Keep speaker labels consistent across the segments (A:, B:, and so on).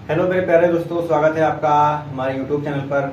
A: Hello मेरे प्यारे दोस्तों, स्वागत है आपका हमारे यूट्यूब चैनल पर।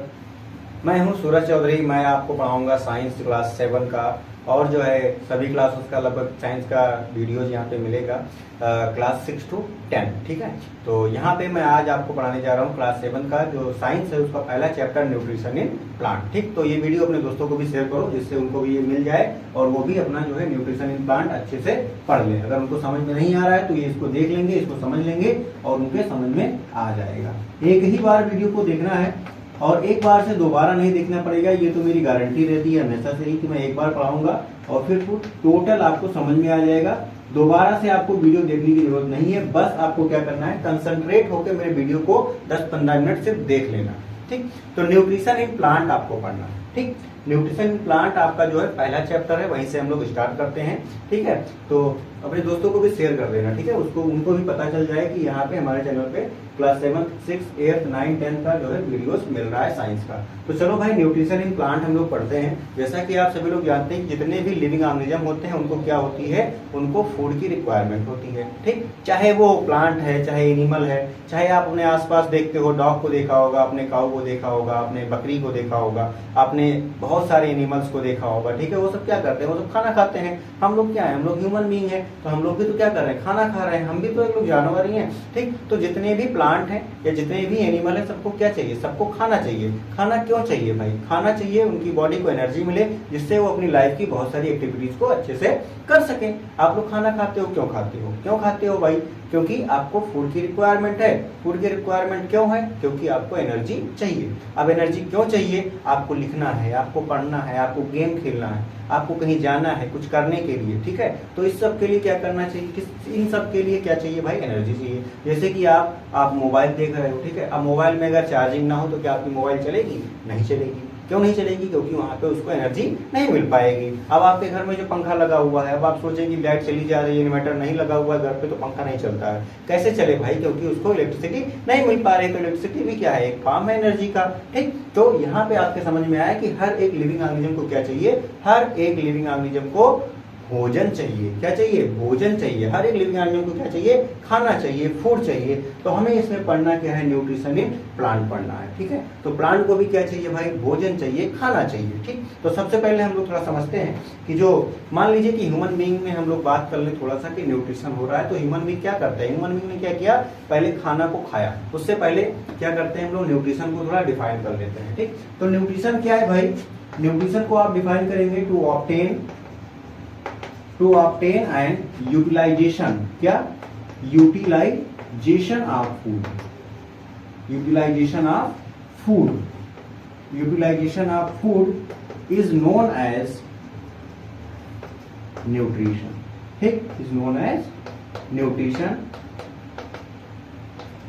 A: मैं हूं सूरज चौधरी। मैं आपको पढ़ाऊंगा साइंस क्लास 7 का, और जो है सभी क्लासेस का लगभग साइंस का वीडियोज यहाँ पे मिलेगा क्लास 6 to 10। ठीक है, तो यहाँ पे मैं आज आपको पढ़ाने जा रहा हूँ क्लास 7 का जो साइंस है उसका पहला चैप्टर न्यूट्रिशन इन प्लांट। ठीक, तो ये वीडियो अपने दोस्तों को भी शेयर करो जिससे उनको भी ये मिल जाए और वो भी अपना जो है न्यूट्रिशन इन प्लांट अच्छे से पढ़ लें। अगर उनको समझ में नहीं आ रहा है तो ये इसको देख लेंगे, इसको समझ लेंगे और उनके समझ में आ जाएगा। एक ही बार वीडियो को देखना है और एक बार से दोबारा नहीं देखना पड़ेगा। ये तो मेरी गारंटी रहती है हमेशा से ही कि मैं एक बार पढ़ाऊंगा और फिर टोटल आपको समझ में आ जाएगा। दोबारा से आपको वीडियो देखने की जरूरत नहीं है, बस आपको क्या करना है, कंसंट्रेट होकर मेरे वीडियो को 10-15 मिनट सिर्फ देख लेना। ठीक, तो न्यूट्रिशन इन प्लांट आपको पढ़ना है। ठीक, न्यूट्रिशन इन प्लांट आपका जो है पहला चैप्टर है, वहीं से हम लोग स्टार्ट करते हैं। ठीक है, तो अपने दोस्तों को भी शेयर कर देना। ठीक है, उसको उनको भी पता चल जाए कि यहाँ पे हमारे चैनल पे क्लास 7, 6, 8, 9, 10 का जो है वीडियोस मिल रहा है साइंस का। तो चलो भाई, न्यूट्रिशन इन प्लांट हम लोग पढ़ते हैं। जैसा कि आप सभी लोग जानते हैं जितने भी लिविंग ऑर्गेनिज्म होते हैं उनको क्या होती है, उनको फूड की रिक्वायरमेंट होती है। ठीक, चाहे वो प्लांट है, चाहे एनिमल है, चाहे आप अपने आसपास देखते हो, डॉग को देखा होगा, अपने काऊ को देखा होगा, अपने बकरी को देखा होगा, आपने बहुत सारे एनिमल्स को देखा होगा। ठीक है, वो सब क्या करते हैं, वो सब खाना खाते हैं। हम लोग क्या है, हम लोग ह्यूमन बीइंग है, तो हम लोग भी तो क्या कर रहे हैं, खाना खा रहे हैं। हम भी तो एक लोग जानवर ही हैं। ठीक, तो जितने भी प्लांट हैं या जितने भी एनिमल है, सबको क्या चाहिए, सबको खाना चाहिए। खाना क्यों चाहिए भाई, खाना चाहिए उनकी बॉडी को एनर्जी मिले जिससे वो अपनी लाइफ की बहुत सारी एक्टिविटीज को अच्छे से कर सके। आप लोग खाना खाते हो, क्यों खाते हो, क्यों खाते हो भाई, क्योंकि आपको फूड की रिक्वायरमेंट है। फूड की रिक्वायरमेंट क्यों है, क्योंकि आपको एनर्जी चाहिए। अब एनर्जी क्यों चाहिए, आपको लिखना है, आपको पढ़ना है, आपको गेम खेलना है, आपको कहीं जाना है कुछ करने के लिए। ठीक है, तो इस सब के लिए क्या करना चाहिए, इन सब के लिए क्या चाहिए भाई, एनर्जी चाहिए। जैसे कि आप मोबाइल देख रहे हो। ठीक है, अब मोबाइल में अगर चार्जिंग ना हो तो क्या आपकी मोबाइल चलेगी, नहीं चलेगी। क्यों नहीं चलेगी, क्योंकि वहां पे उसको एनर्जी नहीं मिल पाएगी। अब आपके घर में जो पंखा लगा हुआ है, अब आप सोचेंगे लाइट चली जा रही है, इन्वर्टर नहीं लगा हुआ है घर पे, तो पंखा नहीं चलता है। कैसे चले भाई, क्योंकि उसको इलेक्ट्रिसिटी नहीं मिल पा रही। तो इलेक्ट्रिसिटी भी क्या है, एक फॉर्म है एनर्जी का। ठीक, तो यहाँ पे आपके समझ में आया कि हर एक लिविंग ऑर्गेनिज्म को क्या चाहिए, हर एक लिविंग ऑर्गेनिज्म को भोजन चाहिए। क्या चाहिए, भोजन चाहिए। हर एक लिविंग ऑर्गेनिज्म को क्या चाहिए, खाना चाहिए, फूड चाहिए। तो हमें इसमें पढ़ना क्या है, न्यूट्रिशन इन प्लांट पढ़ना है। ठीक है, तो प्लांट को भी क्या चाहिए भाई, भोजन चाहिए, खाना चाहिए। ठीक, तो सबसे पहले हम लोग थोड़ा समझते हैं कि जो मान लीजिए कि ह्यूमन बीइंग में हम लोग बात कर ले थोड़ा सा कि न्यूट्रिशन हो रहा है, तो ह्यूमन बीइंग क्या करता है, ह्यूमन बीइंग ने क्या किया, पहले खाना को खाया। उससे पहले क्या करते हैं हम लोग, न्यूट्रिशन को थोड़ा डिफाइन कर लेते हैं। ठीक, तो न्यूट्रिशन क्या है भाई, न्यूट्रिशन को आप डिफाइन करेंगे टू ऑब्टेन एंड यूटिलाइजेशन, क्या, utilisation of food, utilisation of food, utilisation of food is known as nutrition. ठीक, इज नोन एज न्यूट्रिशन।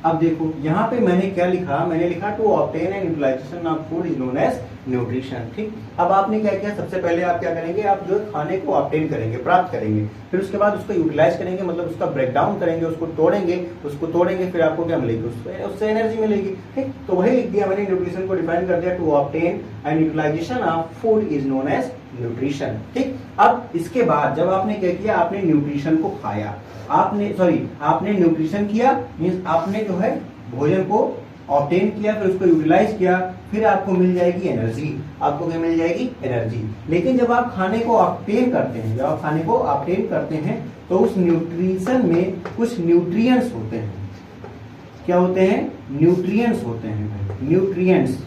A: अब देखो यहाँ पे मैंने क्या लिखा, मैंने लिखा to obtain and utilisation of food is known as nutrition. ठीक, अब आपने क्या किया, सबसे पहले आप क्या करेंगे, आप जो खाने को ऑब्टेन करेंगे, प्राप्त करेंगे, फिर उसके बाद उसको यूटिलाइज करेंगे, मतलब उसका ब्रेक डाउन करेंगे, उसको तोड़ेंगे, फिर आपको क्या मिलेगी, उससे एनर्जी मिलेगी। ठीक, तो वही लिख दिया मैंने, न्यूट्रिशन को डिफाइन कर दिया, to obtain and utilisation of food is known as nutrition. ठीक, अब इसके बाद जब आपने क्या किया, आपने न्यूट्रिशन को खाया, आपने न्यूट्रिशन किया, मींस आपने जो है भोजन को ऑब्टेन किया, फिर उसको यूटिलाइज किया, फिर आपको मिल जाएगी एनर्जी। आपको क्या मिल जाएगी, एनर्जी। लेकिन जब आप खाने को ऑब्टेन करते हैं, जब आप खाने को ऑब्टेन करते हैं तो उस न्यूट्रिशन में कुछ न्यूट्रिएंट्स होते हैं। क्या होते हैं, न्यूट्रिएंट्स होते हैं। न्यूट्रिएंट्स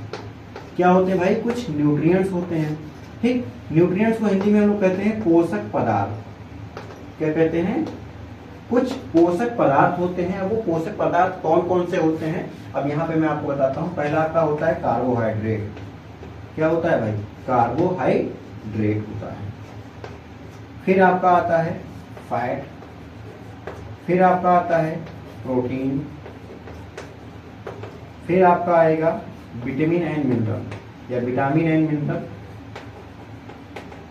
A: क्या होते हैं भाई, कुछ न्यूट्रिएंट्स होते हैं। ठीक, न्यूट्रिएंट्स को हिंदी में हम लोग कहते हैं पोषक पदार्थ। क्या कहते हैं, कुछ पोषक पदार्थ होते हैं। अब वो पोषक पदार्थ कौन कौन से होते हैं, अब यहाँ पे मैं आपको बताता हूँ। पहला आपका होता है कार्बोहाइड्रेट। क्या होता है भाई, कार्बोहाइड्रेट होता है। फिर आपका आता है फैट, फिर आपका आता है प्रोटीन, फिर आपका आएगा विटामिन एंड मिनरल या vitamin and mineral,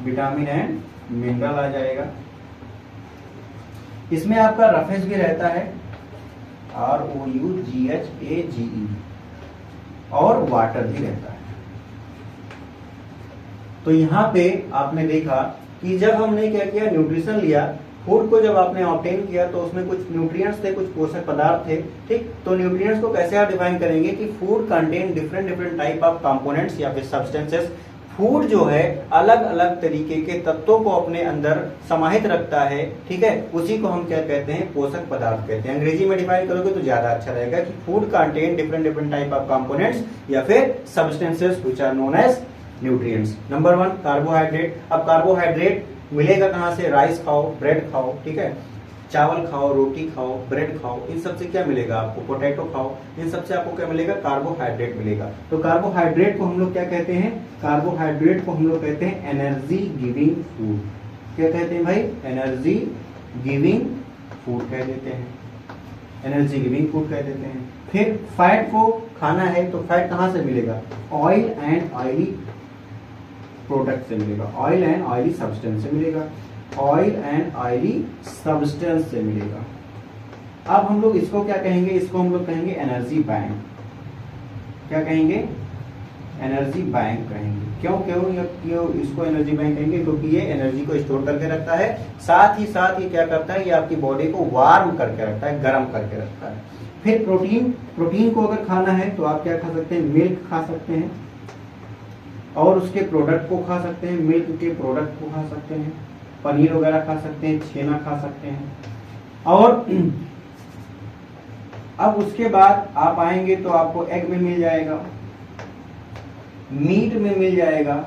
A: vitamin and mineral आ जाएगा। इसमें आपका रफेज भी रहता है, ROUGHAGE, और वाटर भी रहता है। तो यहाँ पे आपने देखा कि जब हमने क्या किया, न्यूट्रिशन लिया, फूड को जब आपने ऑब्टेन किया तो उसमें कुछ न्यूट्रिएंट्स थे, कुछ पोषक पदार्थ थे, ठीक। तो न्यूट्रिएंट्स को कैसे आप डिफाइन करेंगे कि food contain different different type of components या फिर सब्सटेंसेस। फूड जो है अलग अलग तरीके के तत्वों को अपने अंदर समाहित रखता है, ठीक है, उसी को हम क्या कहते हैं, पोषक पदार्थ कहते हैं। अंग्रेजी में डिफाइन करोगे तो ज्यादा अच्छा रहेगा कि food contain different different type of components या फिर substances which are known as nutrients. Number 1 carbohydrate. अब कार्बोहाइड्रेट मिलेगा कहां से, राइस खाओ, ब्रेड खाओ, ठीक है, चावल खाओ, रोटी खाओ, ब्रेड खाओ, इन सब से क्या मिलेगा आपको, पोटैटो खाओ, इन सब से आपको क्या मिलेगा, कार्बोहाइड्रेट मिलेगा। तो कार्बोहाइड्रेट को हम लोग क्या कहते हैं, कार्बोहाइड्रेट को हम लोग कहते हैं एनर्जी गिविंग फूड। क्या कहते हैं भाई, एनर्जी गिविंग फूड कह देते हैं, एनर्जी गिविंग फूड कह देते हैं। फिर फैट को खाना है तो फैट कहां से मिलेगा, ऑयल एंड ऑयली प्रोडक्ट से मिलेगा, ऑयल एंड ऑयली सब्सटेंस से मिलेगा, ऑयल एंड ऑयली सब्सटेंस से मिलेगा। अब हम लोग इसको क्या कहेंगे, इसको हम लोग कहेंगे एनर्जी बैंक। क्या कहेंगे, एनर्जी बैंक कहेंगे। क्यों क्यों इसको एनर्जी बैंक कहेंगे, क्योंकि ये एनर्जी को स्टोर करके रखता है, साथ ही साथ ये क्या करता है, ये आपकी बॉडी को वार्म करके रखता है, गर्म करके रखता है। फिर प्रोटीन, प्रोटीन को अगर खाना है तो आप क्या खा सकते हैं, मिल्क खा सकते हैं और उसके प्रोडक्ट को खा सकते हैं, मिल्क के प्रोडक्ट को खा सकते हैं, पनीर वगैरह खा सकते हैं, छेना खा सकते हैं। और अब उसके बाद आप आएंगे तो आपको एग में मिल जाएगा, मीट में मिल जाएगा,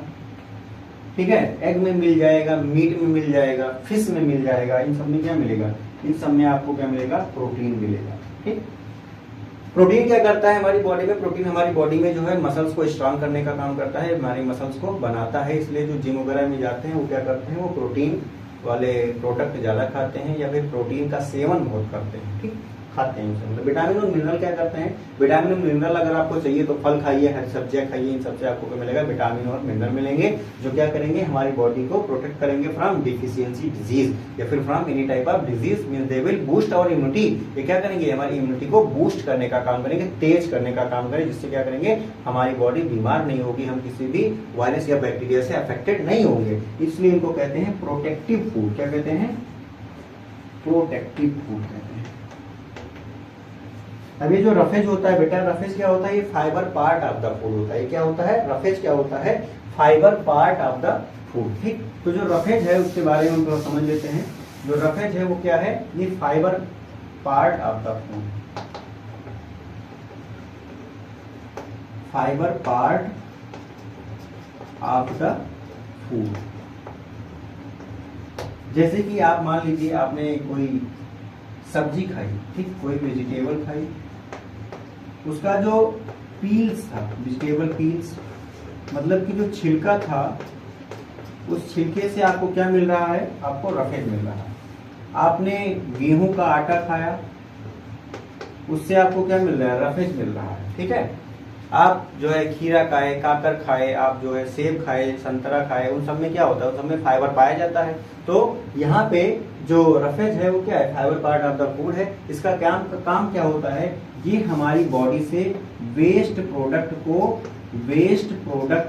A: ठीक है, एग में मिल जाएगा, मीट में मिल जाएगा, फिश में मिल जाएगा। इन सब में क्या मिलेगा, इन सब में आपको क्या मिलेगा, प्रोटीन मिलेगा, ठीक। प्रोटीन क्या करता है हमारी बॉडी में, प्रोटीन हमारी बॉडी में जो है मसल्स को स्ट्रांग करने का काम करता है, हमारी मसल्स को बनाता है। इसलिए जो जिम वगैरह में जाते हैं वो क्या करते हैं, वो प्रोटीन वाले प्रोडक्ट ज्यादा खाते हैं या फिर प्रोटीन का सेवन बहुत करते हैं, ठीक, खाते हैं। मतलब विटामिन और मिनरल क्या करते हैं, विटामिन और मिनरल अगर आपको चाहिए तो फल खाइए, हरी सब्जियां खाइए, इन सबसे आपको क्या मिलेगा, विटामिन और मिनरल मिलेंगे, जो क्या करेंगे, हमारी बॉडी को प्रोटेक्ट करेंगे फ्रॉम डिफिशियंसी डिजीज या फिर from any type of disease. Means they will boost our immunity. ये क्या करेंगे, हमारी इम्यूनिटी को बूस्ट करने का काम करेंगे, तेज करने का काम करेंगे, जिससे क्या करेंगे, हमारी बॉडी बीमार नहीं होगी, हम किसी भी वायरस या बैक्टीरिया से अफेक्टेड नहीं होंगे। इसलिए इनको कहते हैं प्रोटेक्टिव फूड। क्या कहते हैं, प्रोटेक्टिव फूड कहते हैं। अब ये जो रफेज होता है बेटा, रफेज क्या होता है, ये fibre part of the food होता है। ये क्या होता है, रफेज क्या होता है, fibre part of the food, ठीक। तो जो रफेज है उसके बारे में हम थोड़ा समझ लेते हैं। जो रफेज है वो क्या है, ये fibre part of the food, fibre part of the food. जैसे कि आप मान लीजिए आपने कोई सब्जी खाई, ठीक, कोई वेजिटेबल खाई, उसका जो पील्स था, वेजिटेबल पील्स मतलब कि जो छिलका था, उस छिलके से आपको क्या मिल रहा है, आपको रफेज मिल रहा है। आपने गेहूं का आटा खाया, उससे आपको क्या मिल रहा है, रफेज मिल रहा है, ठीक है। आप जो है खीरा खाए, काकर खाए, आप जो है सेब खाए, संतरा खाए, उन सब में क्या होता है, उन सब में फाइबर पाया जाता है। तो यहाँ पे जो रफेज है वो क्या है, fibre part of the food है। इसका काम क्या होता है, ये हमारी बॉडी से वेस्ट प्रोडक्ट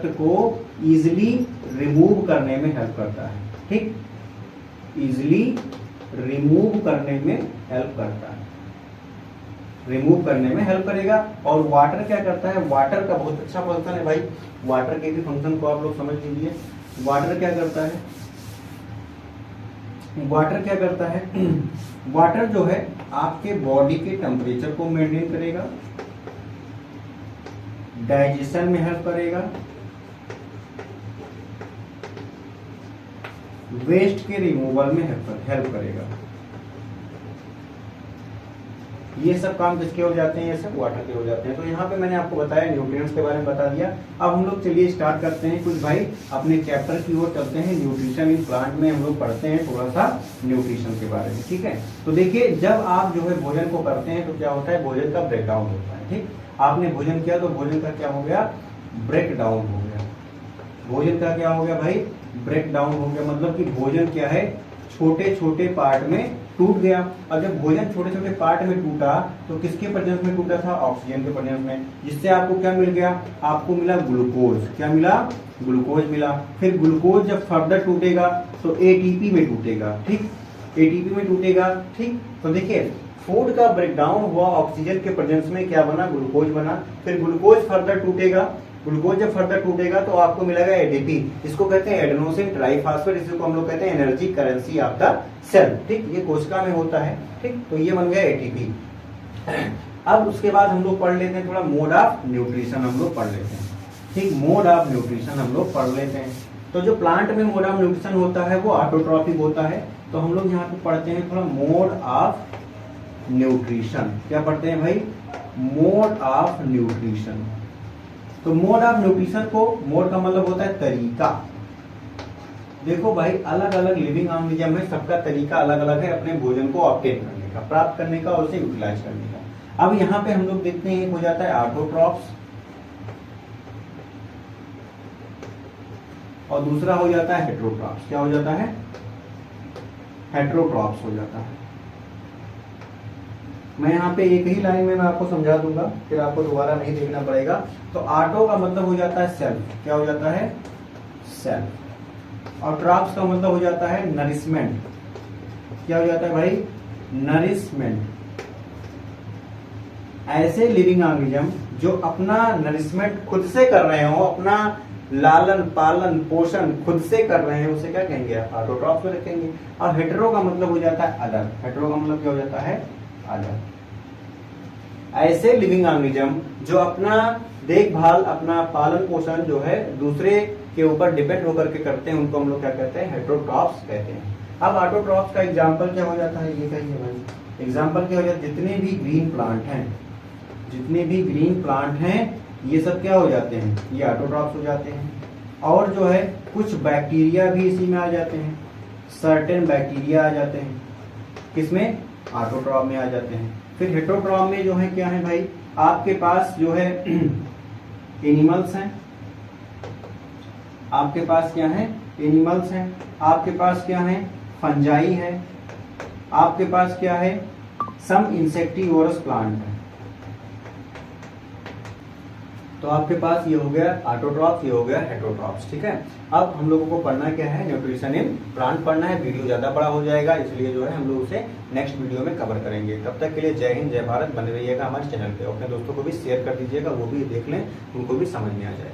A: को इजिली रिमूव करने में हेल्प करता है, ठीक, इजिली रिमूव करने में हेल्प करता है, रिमूव करने में हेल्प करेगा। और वाटर क्या करता है, वाटर का बहुत अच्छा फंक्शन है भाई, वाटर के भी फंक्शन को आप लोग समझ लीजिए। वाटर क्या करता है, वाटर क्या करता है, वाटर जो है आपके बॉडी के टेम्परेचर को मेंटेन करेगा, डाइजेशन में हेल्प करेगा, वेस्ट के रिमूवल में हेल्प करेगा। ये सब काम किसके हो जाते हैं, ये सब वाटर के हो जाते हैं। तो यहाँ पे मैंने आपको बताया, न्यूट्रिएंट्स के बारे में बता दिया। अब हम लोग चलिए स्टार्ट करते हैं कुछ भाई अपने चैप्टर की ओर चलते हैं। न्यूट्रिशन इन प्लांट में हम लोग पढ़ते हैं थोड़ा सा न्यूट्रिशन के बारे में, ठीक है। तो देखिए, जब आप जो है भोजन को करते हैं तो क्या होता है, भोजन का ब्रेकडाउन होता है, ठीक। आपने भोजन किया तो भोजन का क्या हो गया, ब्रेकडाउन हो गया। भोजन का क्या हो गया भाई, ब्रेकडाउन हो गया। मतलब कि भोजन क्या है, छोटे छोटे पार्ट में टूट गया। और जब भोजन छोटे छोटे पार्ट में टूटा तो किसके प्रेजेंस में टूटा था, ऑक्सीजन के प्रेजेंस में, जिससे आपको क्या मिल गया, आपको मिला ग्लूकोज। क्या मिला, ग्लूकोज मिला। फिर ग्लूकोज जब फर्दर टूटेगा तो एटीपी में टूटेगा, ठीक। एटीपी में टूटेगा। ठीक, तो देखिए फूड का ब्रेकडाउन हुआ, ऑक्सीजन के प्रेजेंस में क्या बना, ग्लूकोज बना, फिर ग्लूकोज फर्दर टूटेगा, ग्लूकोज जब फर्दर टूटेगा तो आपको मिलेगा एडीपी, इसको कहते हैं एडेनोसिन ट्राइफॉस्फेट, इसको हम लोग कहते हैं energy currency of the cell. ठीक, ये कोशिका में होता है। ठीक, तो ये बन गया एटीपी। अब उसके बाद हम लोग पढ़ लेते हैं थोड़ा मोड ऑफ न्यूट्रिशन, हम लोग पढ़ लेते हैं। ठीक, मोड ऑफ न्यूट्रिशन हम लोग पढ़ लेते हैं। तो जो प्लांट में मोड ऑफ न्यूट्रिशन होता है वो ऑटोट्रॉफिक होता है। तो हम लोग यहाँ पे पढ़ते हैं थोड़ा मोड ऑफ न्यूट्रिशन। क्या पढ़ते हैं भाई, मोड ऑफ न्यूट्रिशन। तो मोड ऑफ न्यूट्रिशन को, मोड का मतलब होता है तरीका। देखो भाई अलग अलग लिविंग ऑर्गेनिज्म है, सबका तरीका अलग अलग है अपने भोजन को ऑब्टेन करने का, प्राप्त करने का और उसे यूटिलाइज करने का। अब यहाँ पे हम लोग देखते हैं एक हो जाता है ऑटोट्रॉफ्स और दूसरा हो जाता है हेट्रोट्रॉफ्स। क्या हो जाता है, हेट्रोट्रॉफ्स हो जाता है। मैं यहाँ पे एक ही लाइन में मैं आपको समझा दूंगा, फिर आपको दोबारा नहीं देखना पड़ेगा। तो ऑटो का मतलब हो जाता है सेल्फ। क्या हो जाता है, सेल्फ। और ट्रॉप्स का मतलब हो जाता है नरिशमेंट। क्या हो जाता है भाई, नरिशमेंट। ऐसे लिविंग ऑर्गेनिज्म जो अपना नरिशमेंट खुद से कर रहे हो, अपना लालन पालन पोषण खुद से कर रहे हैं, उसे क्या कहेंगे, ऑटोट्रॉफ्स में रखेंगे। और हेटेरो का मतलब हो जाता है अदर। हेटेरो का मतलब क्या हो जाता है, अदर। ऐसे लिविंग ऑर्गेनिज्म जो अपना देखभाल, अपना पालन पोषण जो है दूसरे के ऊपर डिपेंड होकर के करते हैं, उनको हम लोग क्या कहते हैं, हेटेरोट्रॉफ्स कहते हैं। अब ऑटोट्रॉफ्स का एग्जांपल क्या हो जाता है, ये कहिए भाई। एग्जांपल क्या हो जाता है, जितने भी ग्रीन प्लांट हैं, जितने भी ग्रीन प्लांट हैं ये सब क्या हो जाते हैं, ये ऑटोट्रॉफ्स हो जाते हैं। और जो है कुछ बैक्टीरिया भी इसी में आ जाते हैं, सर्टेन बैक्टीरिया आ जाते हैं, किसमें, ऑटोट्रॉफ में आ जाते हैं। फिर हेटेरोट्रॉफ में जो है क्या है भाई, आपके पास जो है एनिमल्स हैं, आपके पास क्या है, एनिमल्स हैं, आपके पास क्या है, फंजाई है, आपके पास क्या है, सम इंसेक्टिवोरस प्लांट है। तो आपके पास ये हो गया ऑटोट्रॉफ्स, ये हो गया हेटेरोट्रॉफ्स। ठीक है, अब हम लोगों को पढ़ना क्या है, न्यूट्रिशन इन प्लांट पढ़ना है। वीडियो ज्यादा बड़ा हो जाएगा, इसलिए जो है हम लोग उसे नेक्स्ट वीडियो में कवर करेंगे। तब तक के लिए जय हिंद, जय भारत। बने रहिएगा हमारे चैनल पे, अपने दोस्तों को भी शेयर कर दीजिएगा, वो भी देख लें, उनको भी समझ में आ जाए।